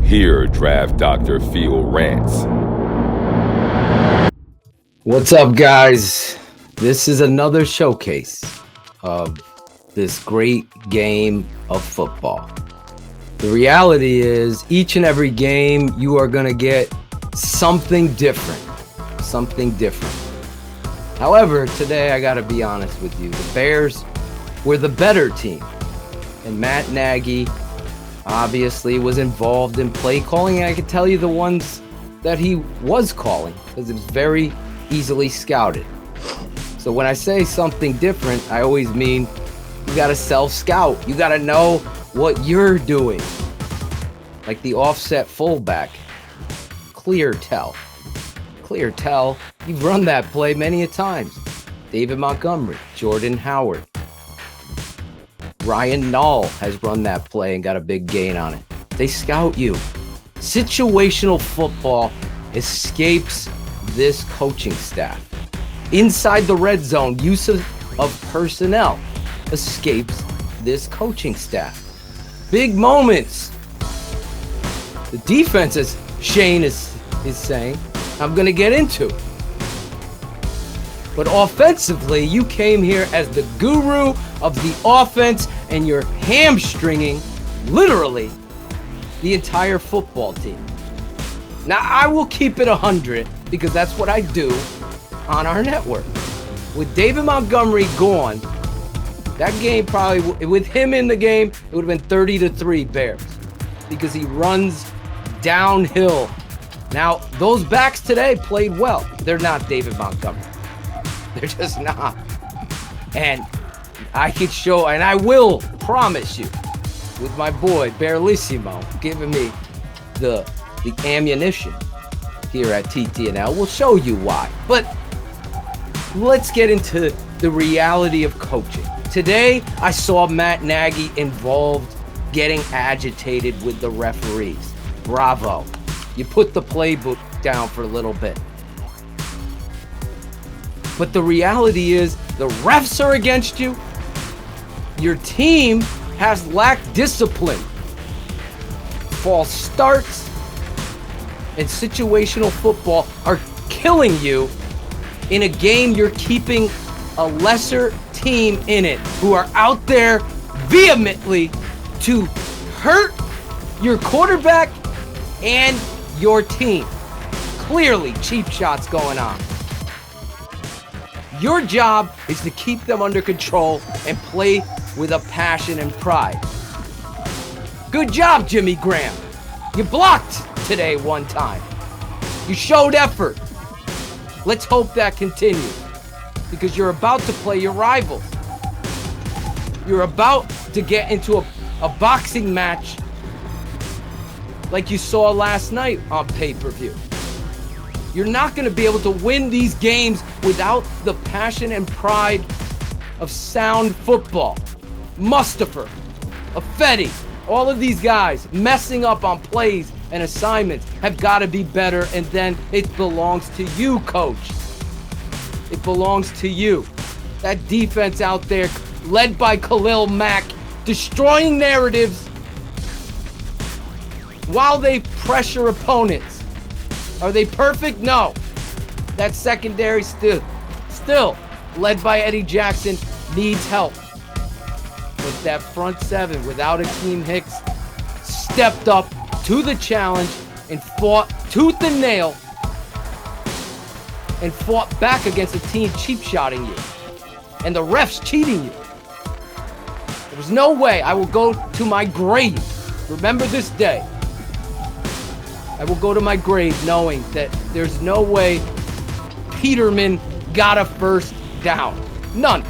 Here, Draft Dr. Phil-Rant. What's up, guys? This is another showcase of this great game of football. The reality is, each and every game, you are going to get something different. However, today, I got to be honest with you. The Bears were the better team. And Matt Nagy obviously was involved in play calling. And I can tell you the ones that he was calling because it was very easily scouted. So when I say something different, I always mean you got to self-scout. You got to know what you're doing. Like the offset fullback. Clear tell. You've run that play many a times. David Montgomery, Jordan Howard. Ryan Nall has run that play and got a big gain on it. They scout you. Situational football escapes this coaching staff. Inside the red zone, use of personnel escapes this coaching staff. Big moments. The defense, as Shane is saying, I'm going to get into. But offensively, you came here as the guru of the offense, and you're hamstringing, literally, the entire football team. Now, I will keep it 100 because that's what I do on our network. With David Montgomery gone, that game probably, with him in the game, it would have been 30-3 Bears because he runs downhill. Now, those backs today played well. They're not David Montgomery. They're just not. And I could show, and I will promise you, with my boy Bearlissimo giving me the ammunition here at TTNL, we'll show you why. But let's get into the reality of coaching. Today, I saw Matt Nagy involved, getting agitated with the referees. Bravo. You put the playbook down for a little bit. But the reality is, the refs are against you. Your team has lacked discipline. False starts and situational football are killing you in a game you're keeping a lesser team in it who are out there vehemently to hurt your quarterback and your team. Clearly, cheap shots going on. Your job is to keep them under control and play with a passion and pride. Good job, Jimmy Graham. You blocked today one time. You showed effort. Let's hope that continues because you're about to play your rivals. You're about to get into a boxing match like you saw last night on pay-per-view. You're not going to be able to win these games without the passion and pride of sound football. Mustafa, Affetti, all of these guys messing up on plays and assignments have got to be better, and then it belongs to you, coach. It belongs to you. That defense out there, led by Khalil Mack, destroying narratives while they pressure opponents. Are they perfect? No. That secondary still led by Eddie Jackson needs help. But that front seven without Akeem Hicks stepped up to the challenge and fought tooth and nail and fought back against a team cheap-shotting you and the refs cheating you. There was no way. I will go to my grave. Remember this day. I will go to my grave knowing that there's no way Peterman got a first down. None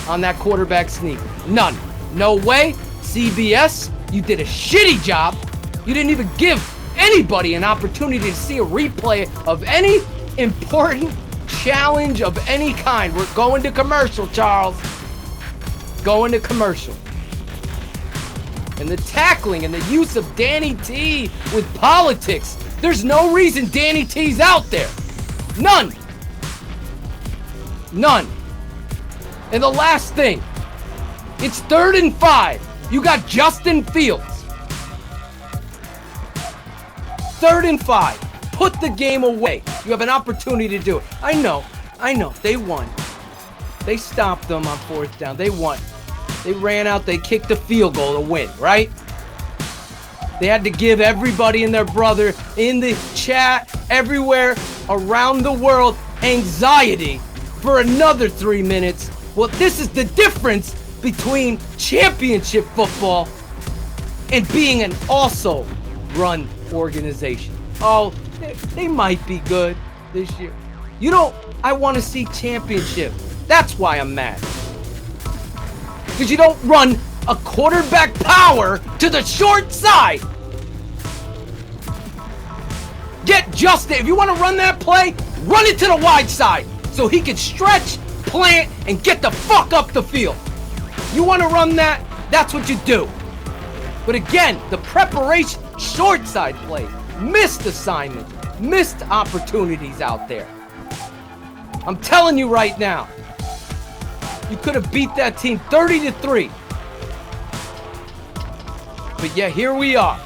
on that quarterback sneak. None. No way. CBS, you did a shitty job. You didn't even give anybody an opportunity to see a replay of any important challenge of any kind. We're going to commercial, Charles. Going to commercial. And the tackling and the use of Danny T with politics. There's no reason Danny T's out there. None. And the last thing, it's 3rd and 5. You got Justin Fields. 3rd and 5. Put the game away. You have an opportunity to do it. I know. They won. They stopped them on 4th down. They won. They ran out. They kicked the field goal to win, right? They had to give everybody and their brother in the chat, everywhere around the world, anxiety for another 3 minutes. Well, this is the difference between championship football and being an also run organization. Oh, they might be good this year. I want to see championship. That's why I'm mad. Because you don't run a quarterback power to the short side. Get Justin. If you want to run that play, run it to the wide side so he can stretch, plant, and get the fuck up the field. You want to run that? That's what you do. But again, the preparation, short side play, missed assignments, missed opportunities out there. I'm telling you right now, you could have beat that team 30-3. But yeah, here we are,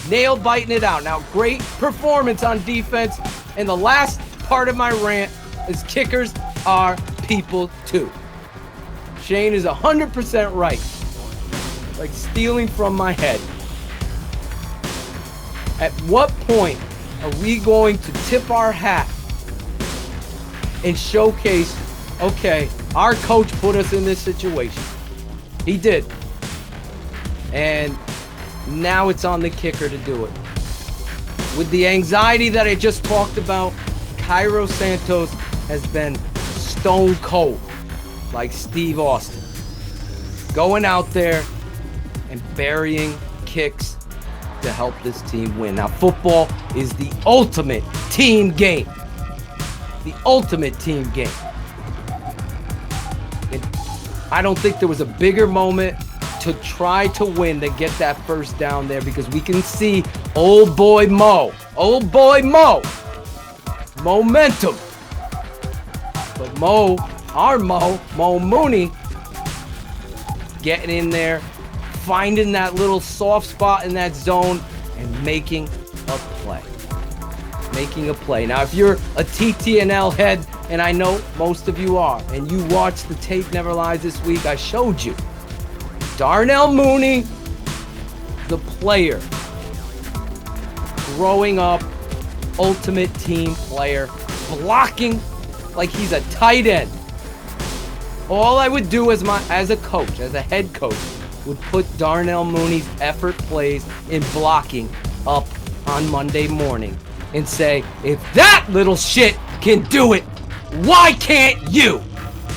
nail biting it out. Now, great performance on defense. And the last part of my rant is kickers are people too. Shane is 100% right. Like stealing from my head. At what point are we going to tip our hat and showcase, okay, our coach put us in this situation. He did. And now it's on the kicker to do it. With the anxiety that I just talked about, Cairo Santos has been stone cold, like Steve Austin. Going out there and burying kicks to help this team win. Now, football is the ultimate team game. The ultimate team game. And I don't think there was a bigger moment to try to win than get that first down there, because we can see old boy Mo, momentum. But Mo Mooney, getting in there, finding that little soft spot in that zone and making a play. Now, if you're a TTNL head, and I know most of you are, and you watched the Tape Never Lies this week, I showed you Darnell Mooney, the player, growing up, ultimate team player, blocking like he's a tight end. All I would do as a coach, as a head coach, would put Darnell Mooney's effort plays in blocking up on Monday morning and say, if that little shit can do it, why can't you?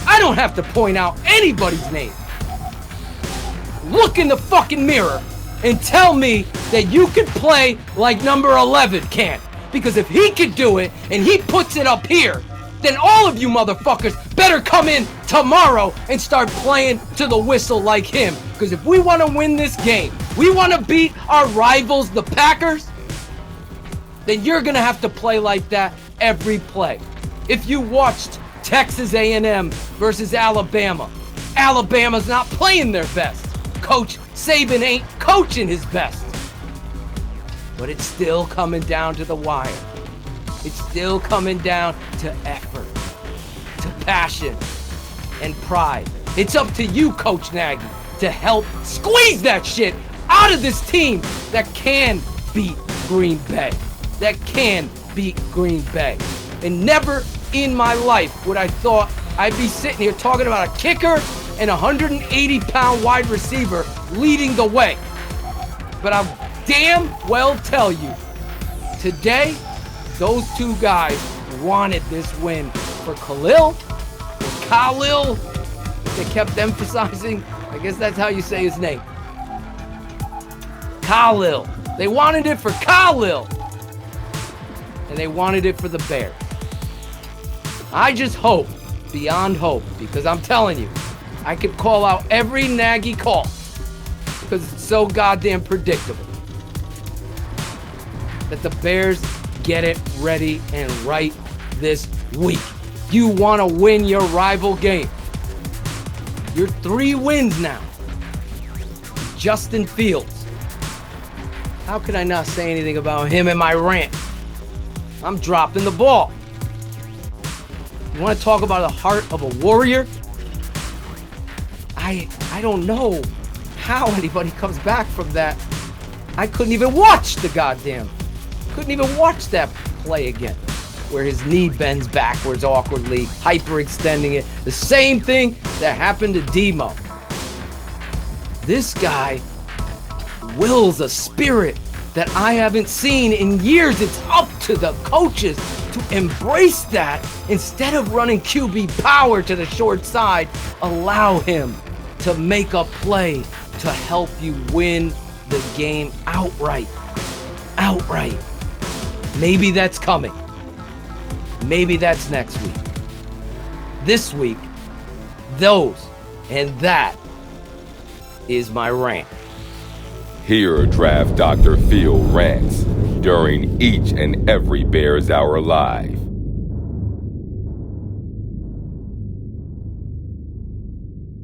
I don't have to point out anybody's name. Look in the fucking mirror and tell me that you can play like number 11 can. Because if he can do it and he puts it up here, then all of you motherfuckers better come in tomorrow and start playing to the whistle like him. Because if we want to win this game, we want to beat our rivals, the Packers, then you're going to have to play like that every play. If you watched Texas A&M versus Alabama, Alabama's not playing their best. Coach Saban ain't coaching his best. But it's still coming down to the wire. It's still coming down to effort, to passion, and pride. It's up to you, Coach Nagy, to help squeeze that shit out of this team that can beat Green Bay. And never in my life would I thought I'd be sitting here talking about a kicker and a 180-pound wide receiver leading the way. But I'll damn well tell you, today, those two guys wanted this win for Khalil. They kept emphasizing, I guess that's how you say his name. Khalil. They wanted it for Khalil. And they wanted it for the Bears. I just hope, beyond hope, because I'm telling you, I could call out every Nagy call because it's so goddamn predictable, that the Bears get it ready and right this week. You want to win your rival game. You're 3 wins now. Justin Fields, How could I not say anything about him in my rant? I'm dropping the ball. You want to talk about the heart of a warrior? I don't know how anybody comes back from that. I couldn't even watch couldn't even watch that play again, where his knee bends backwards awkwardly, hyperextending it. The same thing that happened to Demo. This guy wills a spirit that I haven't seen in years. It's up to the coaches to embrace that. Instead of running QB power to the short side, allow him to make a play to help you win the game outright. Outright. Maybe that's coming. Maybe that's next week. This week, that is my rant. Here, Draft Dr. Phil rants during each and every Bears Hour Live.